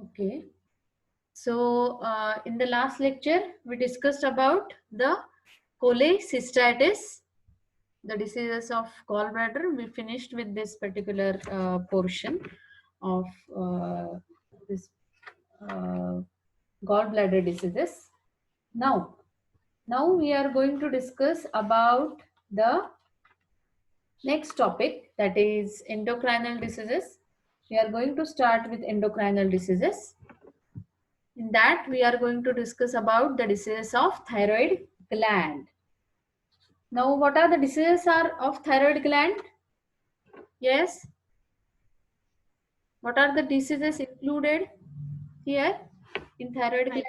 Okay. So in the last lecture, we discussed about the cholecystitis, the diseases of gallbladder. We finished with this particular portion of this gallbladder diseases. Now we are going to discuss about the next topic, that is endocrinal diseases. We are going to start with endocrinal diseases. In that, we are going to discuss about the diseases of thyroid gland. Now, what are the diseases of thyroid gland? Yes. What are the diseases included here in thyroid gland?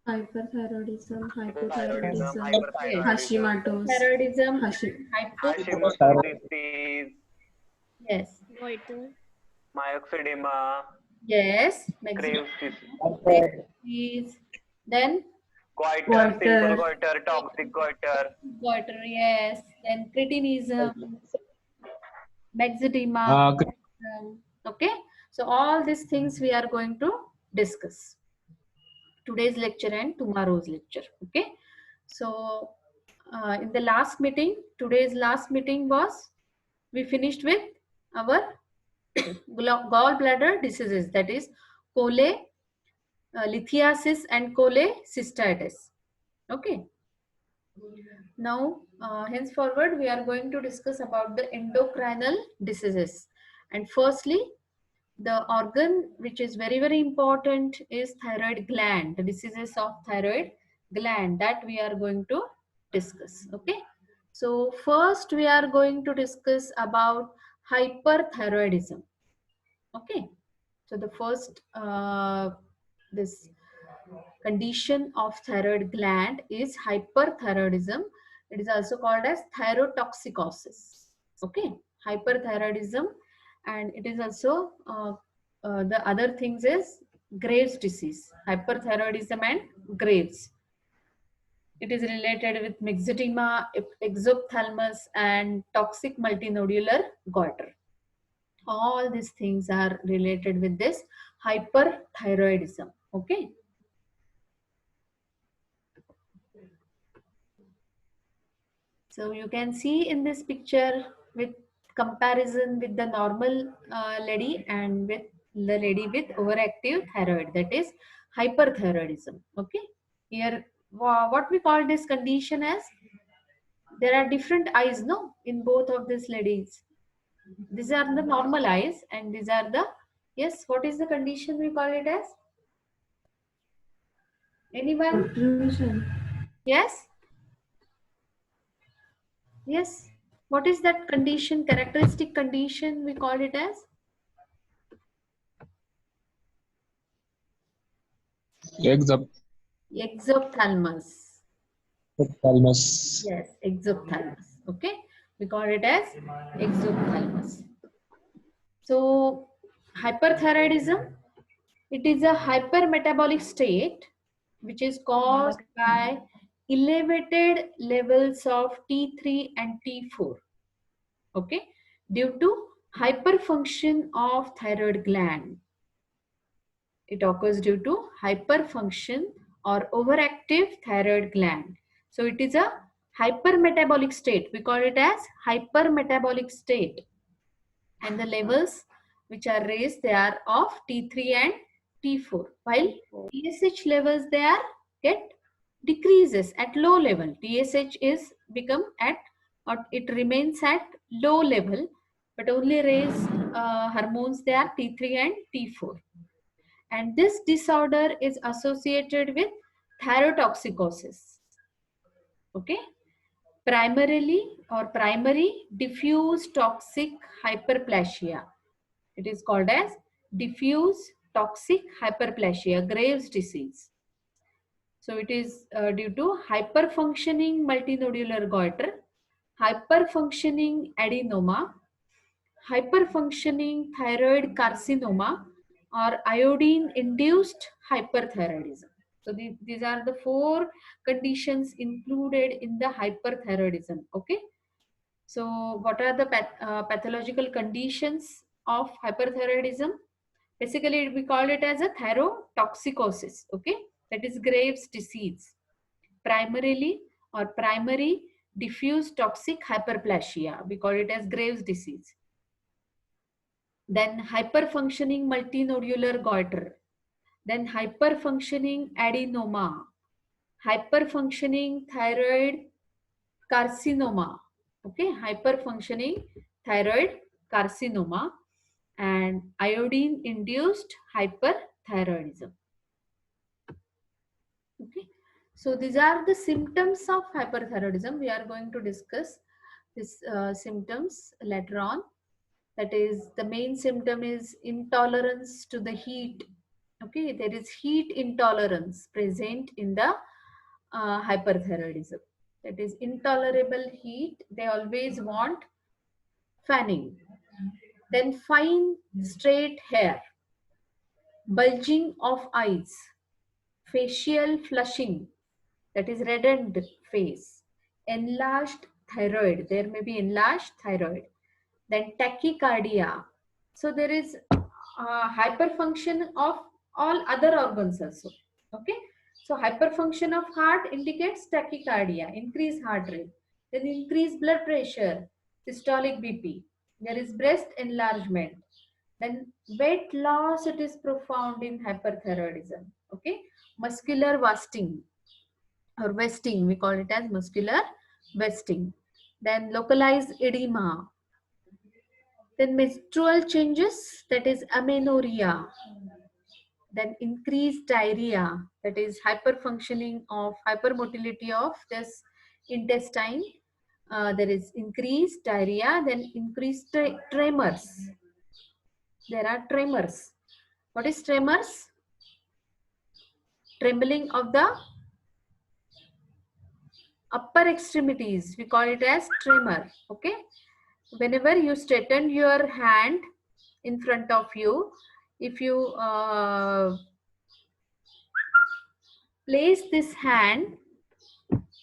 Hyperthyroidism, Thyroidism, hypothyroidism, Okay. hyperthyroidism, Hashimoto's, Thyroidism, Hashimoto's disease, yes, myxedema, yes, Graves' disease, then goiter, simple goiter, goiter, toxic goiter, goiter, yes, then cretinism, myxedema. Okay, so all these things we are going to discuss today's lecture and tomorrow's lecture. Okay, so in the last meeting, today's last meeting was, we finished with our gallbladder diseases, that is lithiasis and cholecystitis. Okay, now henceforward we are going to discuss about the endocrinal diseases. And firstly, the organ which is very important is thyroid gland, the diseases of thyroid gland, that we are going to discuss. Okay, so first we are going to discuss about hyperthyroidism. Okay, so the first this condition of thyroid gland is hyperthyroidism. It is also called as thyrotoxicosis. Okay, hyperthyroidism, and it is also the other things is Graves' disease, hyperthyroidism and Graves. It is related with myxedema, exophthalmos, and toxic multinodular goiter. All these things are related with this hyperthyroidism. Okay. So you can see in this picture with comparison with the normal lady and with the lady with overactive thyroid, that is hyperthyroidism. Okay. Here, what we call this condition as, there are different eyes, no, in both of these ladies. These are the normal eyes and these are the, yes, what is the condition we call it as? Anyone? occlusion, Yes? Yes. What is that condition, characteristic condition we call it as? Exophthalmos. Yes, exophthalmos. Okay. We call it as exophthalmos. So, hyperthyroidism, it is a hypermetabolic state which is caused by elevated levels of T3 and T4. Okay, due to hyperfunction of thyroid gland. It occurs due to hyperfunction or overactive thyroid gland. So it is a hypermetabolic state. We call it as hypermetabolic state. And the levels which are raised, they are of T3 and T4. While TSH levels, they are get decreases at low level. TSH is become at, or it remains at low level, but only raise hormones, they are T3 and T4. And this disorder is associated with thyrotoxicosis. Okay, primary diffuse toxic hyperplasia. It is called as diffuse toxic hyperplasia, Graves' disease. So it is due to hyperfunctioning multinodular goiter, hyperfunctioning adenoma, hyperfunctioning thyroid carcinoma, or iodine-induced hyperthyroidism. So these are the 4 conditions included in the hyperthyroidism. Okay. So what are the pathological conditions of hyperthyroidism? Basically, we call it as a thyrotoxicosis. Okay, that is Graves' disease. Primarily or primary diffuse toxic hyperplasia. We call it as Graves' disease. Then hyperfunctioning multinodular goiter. Then hyperfunctioning adenoma. Hyperfunctioning thyroid carcinoma. Okay, hyperfunctioning thyroid carcinoma and iodine induced hyperthyroidism. Okay, so these are the symptoms of hyperthyroidism. We are going to discuss these symptoms later on. That is, the main symptom is intolerance to the heat. Okay, there is heat intolerance present in the hyperthyroidism. That is intolerable heat. They always want fanning. Then fine straight hair, bulging of eyes, facial flushing, that is reddened face, enlarged thyroid, there may be enlarged thyroid, then tachycardia. So there is hyperfunction of all other organs also. Okay, so hyperfunction of heart indicates tachycardia, increased heart rate, then increased blood pressure, systolic BP. There is breast enlargement, then weight loss, it is profound in hyperthyroidism. Okay, muscular wasting or wasting, we call it as muscular wasting. Then localized edema. Then menstrual changes, that is amenorrhea. Then increased diarrhea, that is hyperfunctioning of hypermotility of this intestine. There is increased diarrhea, then increased tremors. There are tremors. What is tremors? Trembling of the upper extremities. We call it as tremor. Okay. Whenever you straighten your hand in front of you, if you place this hand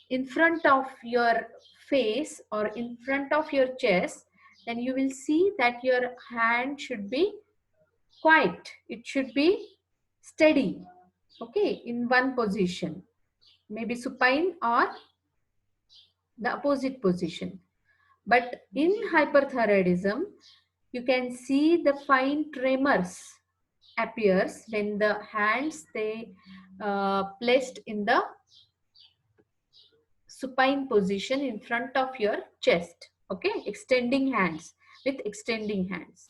in front of your face or in front of your chest, then you will see that your hand should be quiet. It should be steady. Okay, in one position, maybe supine or the opposite position. But in hyperthyroidism, you can see the fine tremors appears when the hands they placed in the supine position in front of your chest. Okay, extending hands, with extending hands.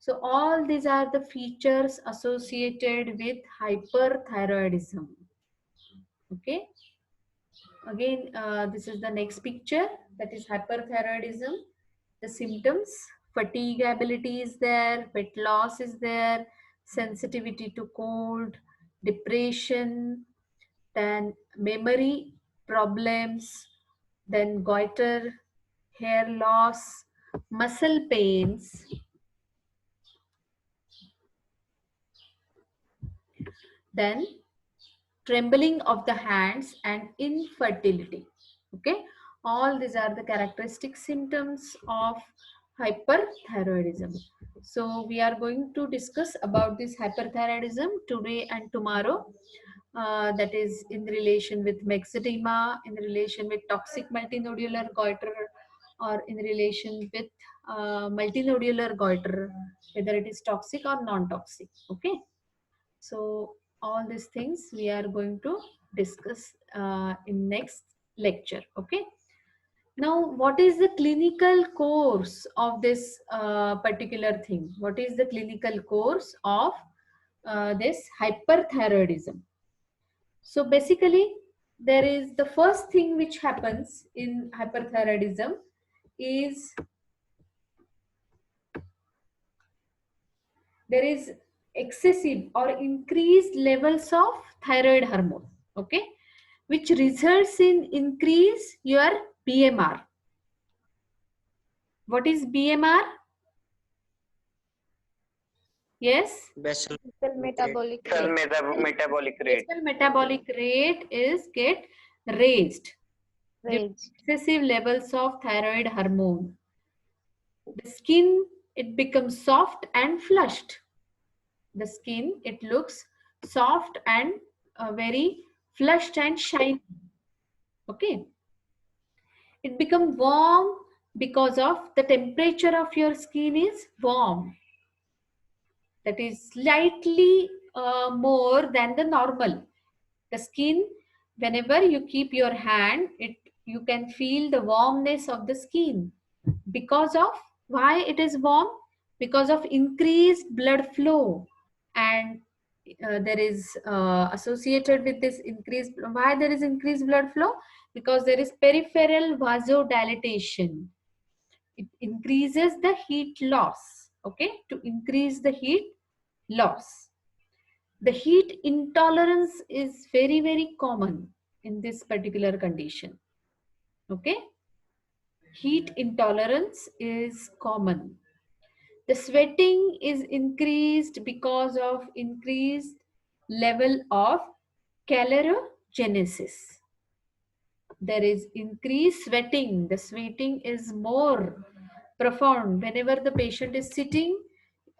So all these are the features associated with hyperthyroidism. Okay, again this is the next picture, that is hyperthyroidism. The symptoms: fatigability is there, weight loss is there, sensitivity to cold, depression, then memory problems, then goiter, hair loss, muscle pains, then trembling of the hands and infertility. Okay, all these are the characteristic symptoms of hyperthyroidism. So we are going to discuss about this hyperthyroidism today and tomorrow. That is in relation with myxedema, in relation with toxic multinodular goiter, or in relation with multinodular goiter, whether it is toxic or non-toxic. Okay, so all these things we are going to discuss in next lecture. Okay, now what is the clinical course of this particular thing? What is the clinical course of this hyperthyroidism? So basically, there is the first thing which happens in hyperthyroidism is there is excessive or increased levels of thyroid hormone, okay, which results in increase your BMR. What is BMR? Yes? Basal metabolic Basal rate. metabolic rate. Basal metabolic rate is get raised due to Raised. excessive levels of thyroid hormone. The skin, it becomes soft and flushed. The skin, it looks soft and very flushed and shiny. Okay. It become warm because of the temperature of your skin is warm. That is slightly more than the normal. The skin, whenever you keep your hand, you can feel the warmness of the skin. Because of why it is warm? Because of increased blood flow, and there is associated with this increased, why there is increased blood flow? Because there is peripheral vasodilatation. It increases the heat loss. Okay, to increase the heat loss. The heat intolerance is very common in this particular condition. Okay, heat intolerance is common. The sweating is increased because of increased level of calorogenesis. There is increased sweating. The sweating is more profound. Whenever the patient is sitting,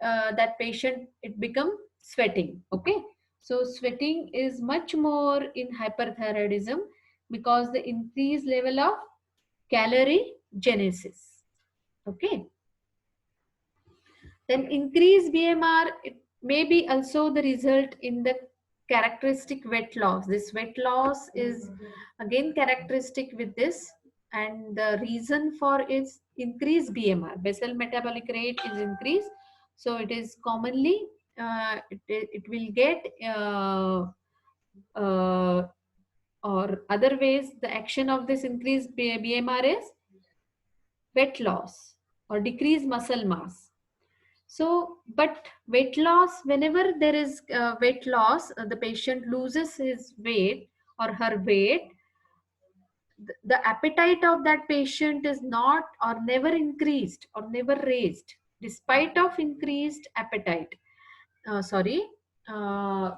that patient, it become sweating. Okay. So sweating is much more in hyperthyroidism because the increased level of calorogenesis. Okay. Then increased BMR, it may be also the result in the characteristic weight loss. This weight loss is again characteristic with this, and the reason for its increased BMR, basal metabolic rate is increased. So it is commonly, it will get or other ways, the action of this increased BMR is weight loss or decreased muscle mass. So, but weight loss, whenever there is weight loss, the patient loses his weight or her weight, the appetite of that patient is not or never increased or never raised despite of increased appetite. Although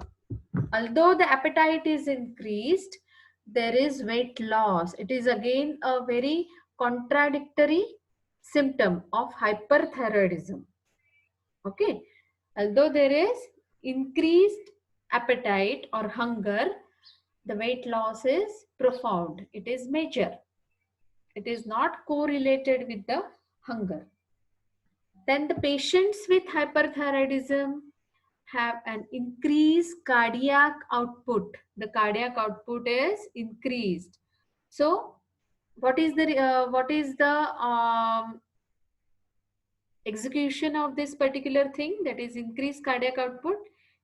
the appetite is increased, there is weight loss. It is again a very contradictory symptom of hyperthyroidism. Okay, although there is increased appetite or hunger, the weight loss is profound. It is major. It is not correlated with the hunger. Then the patients with hyperthyroidism have an increased cardiac output. The cardiac output is increased. So, what is the execution of this particular thing, that is increased cardiac output?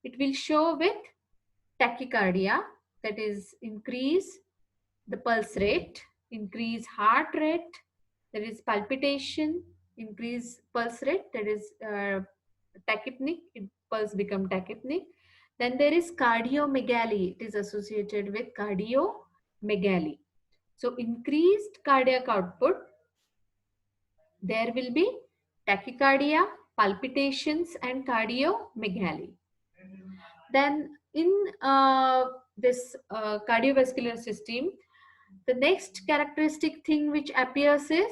It will show with tachycardia, that is increase the pulse rate, increase heart rate, there is palpitation, increase pulse rate, that is tachypneic, pulse become tachypneic. Then there is cardiomegaly, it is associated with cardiomegaly. So increased cardiac output, there will be tachycardia, palpitations and cardiomegaly. Then in this cardiovascular system, the next characteristic thing which appears is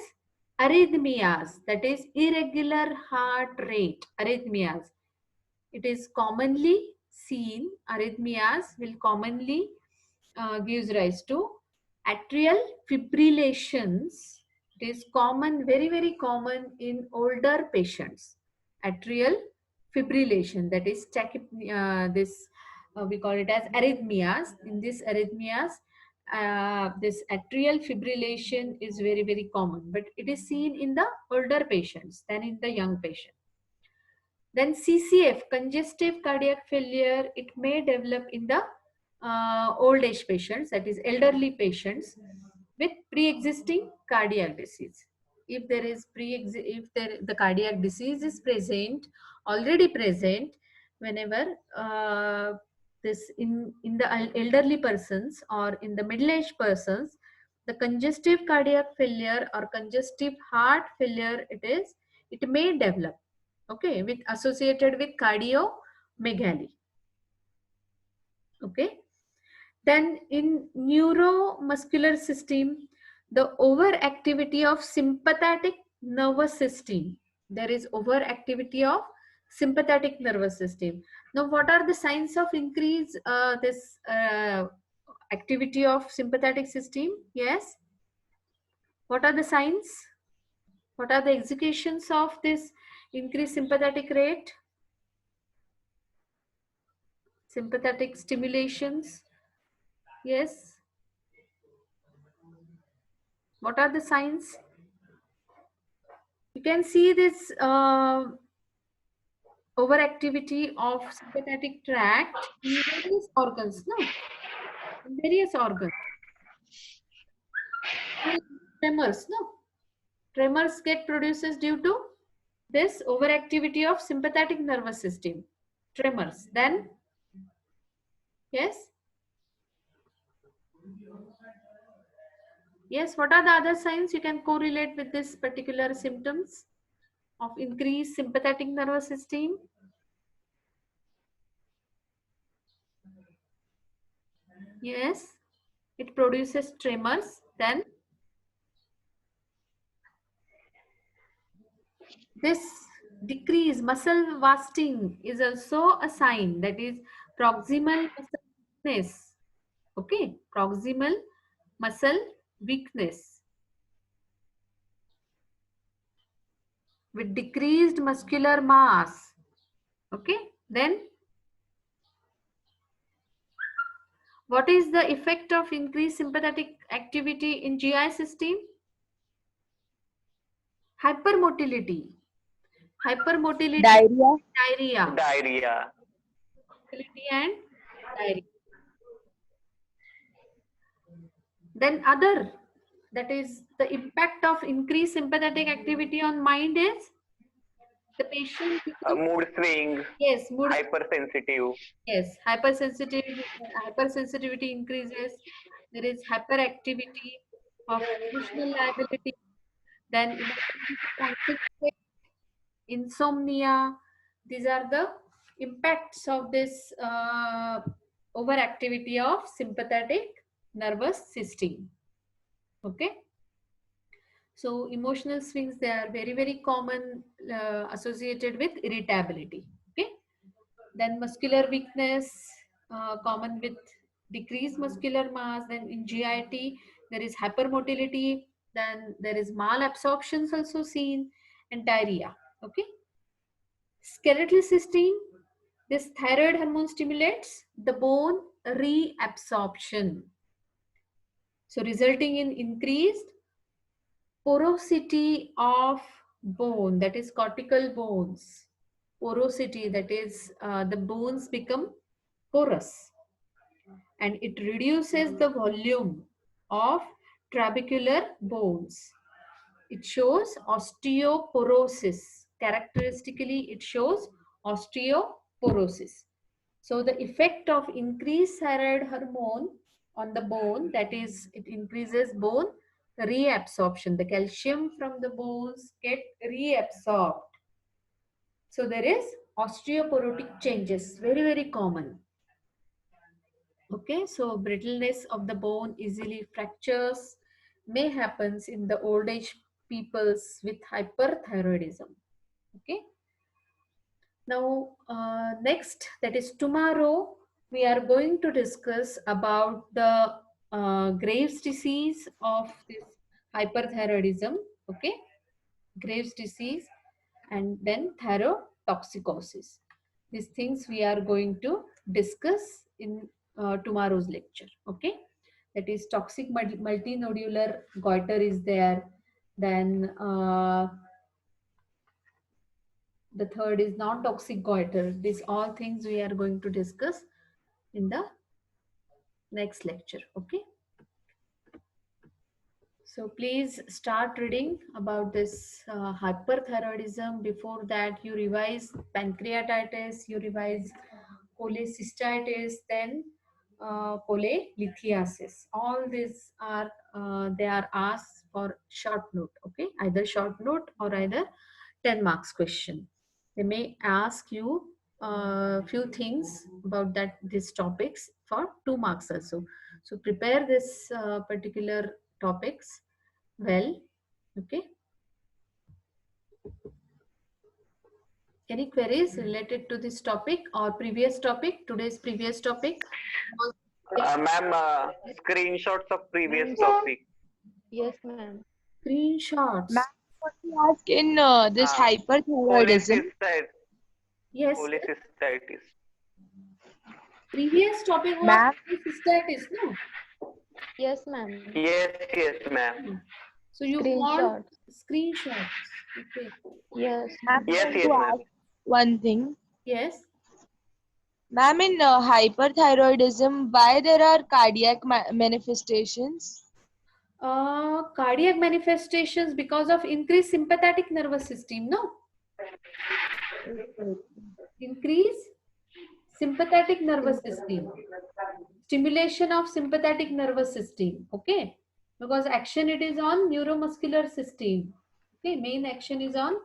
arrhythmias, that is irregular heart rate. Arrhythmias, it is commonly seen, arrhythmias will commonly gives rise to atrial fibrillations. It is common, very common in older patients. Atrial fibrillation, that is we call it as arrhythmias. In this arrhythmias, this atrial fibrillation is very common, but it is seen in the older patients than in the young patient. Then CCF, congestive cardiac failure, it may develop in the old age patients, that is elderly patients with pre-existing cardiac disease. If there is the cardiac disease is present, already present, whenever this in the elderly persons or in the middle-aged persons, the congestive cardiac failure or congestive heart failure, it may develop, okay, with associated with cardiomegaly. Okay. Then in neuromuscular system, the overactivity of sympathetic nervous system. There is overactivity of sympathetic nervous system. Now, what are the signs of increase this activity of sympathetic system? Yes. What are the signs? What are the executions of this increased sympathetic rate? Sympathetic stimulations. Yes. What are the signs? You can see this overactivity of sympathetic tract in various organs, no? In various organs. Tremors, no? Tremors get produces due to this overactivity of sympathetic nervous system. Tremors. Then, yes? Yes, what are the other signs you can correlate with this particular symptoms of increased sympathetic nervous system? Yes, it produces tremors. Then this decrease muscle wasting is also a sign, that is proximal muscle weakness. Okay, proximal muscle weakness with decreased muscular mass. Okay, then what is the effect of increased sympathetic activity in GI system? Hypermotility. Hypermotility, Diarrhea. diarrhea. Diarrhea. Motility and diarrhea. Then other, that is the impact of increased sympathetic activity on mind is the patient. Mood swings. Yes, mood. Hypersensitive. Yes, hypersensitivity increases. There is hyperactivity of emotional liability. Then conflict, insomnia. These are the impacts of this overactivity of sympathetic nervous system. Okay. So emotional swings, they are very, very common, associated with irritability. Okay. Then muscular weakness, common with decreased muscular mass. Then in GIT, there is hypermotility. Then there is malabsorptions also seen, and diarrhea. Okay. Skeletal system, this thyroid hormone stimulates the bone reabsorption. So resulting in increased porosity of bone, that is cortical bones. Porosity, that is the bones become porous, and it reduces the volume of trabecular bones. It shows osteoporosis. Characteristically, it shows osteoporosis. So the effect of increased thyroid hormone on the bone, that is, it increases bone reabsorption. The calcium from the bones get reabsorbed. So there is osteoporotic changes, very, very common. Okay, so brittleness of the bone, easily fractures may happens in the old age peoples with hyperthyroidism. Okay. Now, next, that is tomorrow, we are going to discuss about the Graves' disease of this hyperthyroidism. Okay, Graves' disease, and then thyrotoxicosis. These things we are going to discuss in tomorrow's lecture. Okay, that is toxic multinodular goiter is there. Then the third is non-toxic goiter. These all things we are going to discuss in the next lecture. Okay. So please start reading about this hyperthyroidism. Before that, you revise pancreatitis, you revise cholecystitis, then cholelithiasis. All these are they are asked for short note. Okay, either short note or either 10 marks question. They may ask you a few things about these topics for 2 marks also. So prepare this particular topics well. Okay. Any queries related to this topic or previous topic, today's previous topic? Ma'am, screenshots of previous Ma'am. topic. Yes, ma'am. Screenshots. Ma'am, what we ask in this Ah, hyperthyroidism? Cholecystitis. Yes, Cholecystitis. previous topic was Ma'am, cystitis, no? Yes, ma'am. Yes, ma'am. So you want Screenshots. screenshots. Okay. Yes. ma'am, I Yes, want yes, to ma'am. ask one thing. Yes. Ma'am, in hyperthyroidism, why there are cardiac manifestations? Cardiac manifestations because of increased sympathetic nervous system, no? Increase sympathetic nervous system. Stimulation of sympathetic nervous system. Okay. Because action it is on neuromuscular system. Okay. Main action is on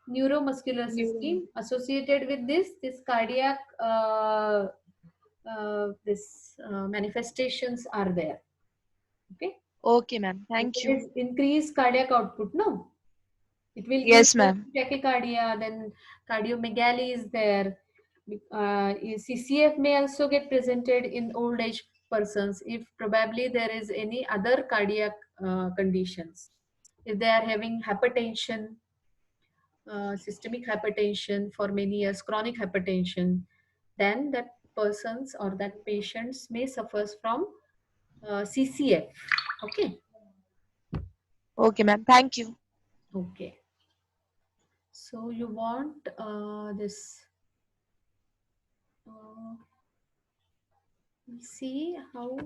neuromuscular system. Associated with this cardiac manifestations are there. Okay. Okay, ma'am. Thank It you. is increased cardiac output, no? It will Yes, give ma'am. tachycardia, then cardiomegaly is there. CCF may also get presented in old age persons if probably there is any other cardiac conditions. If they are having hypertension, systemic hypertension for many years, chronic hypertension, then that persons or that patients may suffers from CCF. Okay. Okay, ma'am. Thank you. Okay. So you want this. We'll see how.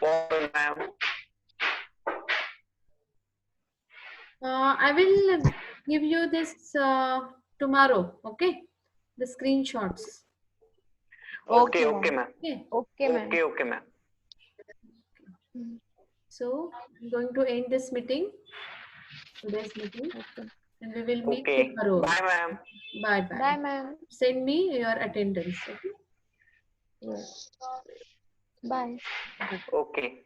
What, ma'am? I will give you this tomorrow. Okay, the screenshots. Okay, Okay, okay, ma'am. ma'am. Okay. Okay, ma'am. Okay, ma'am. So I'm going to end this meeting, today's meeting, Okay. and we will meet Okay. tomorrow. Bye, ma'am. Bye bye. Bye, ma'am. Send me your attendance. Okay. Yes. Bye. Okay.